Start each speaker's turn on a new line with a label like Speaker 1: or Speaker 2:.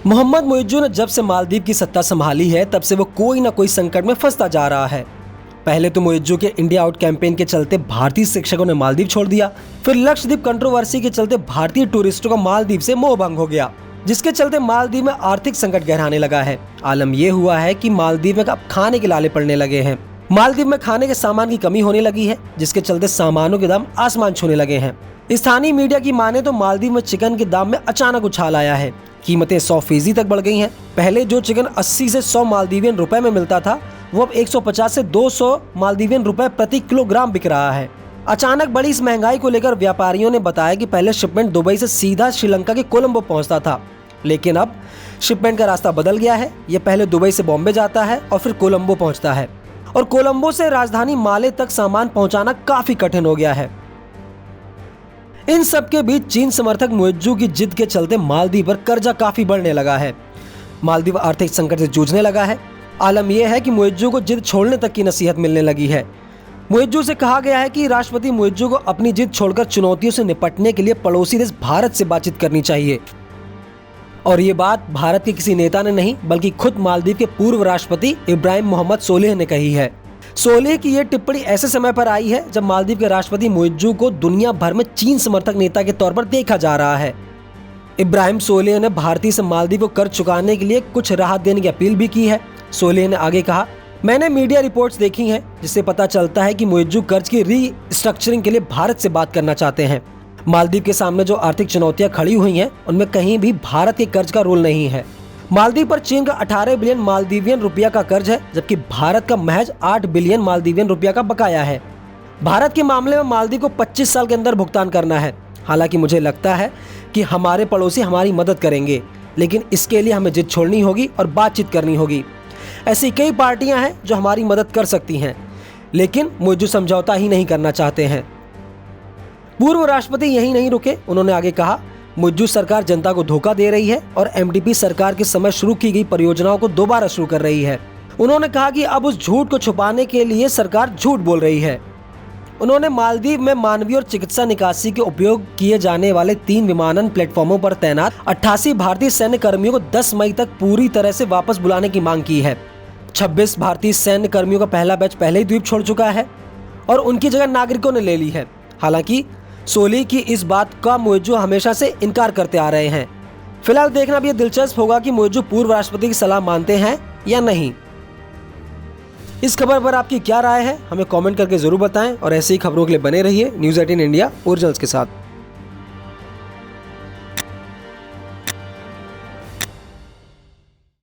Speaker 1: मोहम्मद मुइज्जू ने जब से मालदीव की सत्ता संभाली है तब से वो कोई ना कोई संकट में फंसता जा रहा है। पहले तो मुइज्जू के इंडिया आउट कैंपेन के चलते भारतीय शिक्षकों ने मालदीव छोड़ दिया, फिर लक्षद्वीप कंट्रोवर्सी के चलते भारतीय टूरिस्टों का मालदीव से मोह भंग हो गया, जिसके चलते मालदीव में आर्थिक संकट गहराने लगा है। आलम ये हुआ है कि मालदीव में अब खाने के लाले पड़ने लगे हैं। मालदीव में खाने के सामान की कमी होने लगी है, जिसके चलते सामानों के दाम आसमान छूने लगे हैं। स्थानीय मीडिया की माने तो मालदीव में चिकन के दाम में अचानक उछाल आया है। कीमतें 100% तक बढ़ गई हैं। पहले जो चिकन 80 से 100 मालदीवियन रुपए में मिलता था, वो अब 150 से 200 मालदीवियन रुपए प्रति किलोग्राम बिक रहा है। अचानक बढ़ी इस महंगाई को लेकर व्यापारियों ने बताया कि पहले शिपमेंट दुबई से सीधा श्रीलंका के कोलंबो पहुंचता था, लेकिन अब शिपमेंट का रास्ता बदल गया है। ये पहले दुबई से बॉम्बे जाता है और फिर कोलंबो पहुंचता है, और कोलंबो से राजधानी माले तक सामान पहुंचाना काफी कठिन हो गया है। इन सब के बीच चीन समर्थक मुइज्जू की जिद के चलते मालदीव पर कर्जा काफी बढ़ने लगा है। मालदीव आर्थिक संकट से जूझने लगा है। आलम यह है कि मुइज्जू को जिद छोड़ने तक की नसीहत मिलने लगी है। मुइज्जू से कहा गया है कि राष्ट्रपति मुइज्जू को अपनी जिद छोड़कर चुनौतियों से निपटने के लिए पड़ोसी देश भारत से बातचीत करनी चाहिए। और ये बात भारत के किसी नेता ने नहीं, बल्कि खुद मालदीव के पूर्व राष्ट्रपति इब्राहिम मोहम्मद सोलिह ने कही है। सोलिह की यह टिप्पणी ऐसे समय पर आई है जब मालदीव के राष्ट्रपति मुइज्जू को दुनिया भर में चीन समर्थक नेता के तौर पर देखा जा रहा है। इब्राहिम सोलिह ने भारतीय से मालदीव को कर्ज चुकाने के लिए कुछ राहत देने की अपील भी की है। सोलिह ने आगे कहा, मैंने मीडिया रिपोर्ट्स देखी हैं जिससे पता चलता है कि मुइज्जू कर्ज की रीस्ट्रक्चरिंग के लिए भारत से बात करना चाहते हैं। मालदीव के सामने जो आर्थिक चुनौतियां खड़ी हुई हैं, उनमें कहीं भी भारत के कर्ज का रोल नहीं है। मालदीव पर चीन का 18 बिलियन मालदीवियन रुपया का कर्ज है, जबकि भारत का महज 8 बिलियन मालदीवियन रुपया का बकाया है। भारत के मामले में मालदीव को 25 साल के अंदर भुगतान करना है। हालांकि मुझे लगता है कि हमारे पड़ोसी हमारी मदद करेंगे, लेकिन इसके लिए हमें जिद छोड़नी होगी और बातचीत करनी होगी। ऐसी कई पार्टियां हैं जो हमारी मदद कर सकती हैं, लेकिन मुइज्जू समझौता ही नहीं करना चाहते हैं। पूर्व राष्ट्रपति यही नहीं रुके। उन्होंने आगे कहा, मुइज्जू सरकार जनता को धोखा दे रही है और एमडीपी सरकार के समय शुरू की गई परियोजनाओं को दोबारा शुरू कर रही है। उन्होंने कहा कि अब उस झूठ को छुपाने के लिए सरकार झूठ बोल रही है। उन्होंने मालदीव में मानवीय और चिकित्सा निकासी के उपयोग किए जाने वाले 3 विमानन प्लेटफॉर्मों पर तैनात 88 भारतीय सैन्य कर्मियों को 10 मई तक पूरी तरह से वापस बुलाने की मांग की है। 26 भारतीय सैन्य कर्मियों का पहला बैच पहले ही द्वीप छोड़ चुका है और उनकी जगह नागरिकों ने ले ली है। हालांकि सोलिह की इस बात का मुइज्जू हमेशा से इनकार करते आ रहे हैं। फिलहाल देखना भी दिलचस्प होगा कि मुइज्जू पूर्व राष्ट्रपति की सलाह मानते हैं या नहीं। इस खबर पर आपकी क्या राय है, हमें कमेंट करके जरूर बताएं और ऐसी ही खबरों के लिए बने रहिए न्यूज़ 18 इंडिया ओरिजिनल्स के साथ।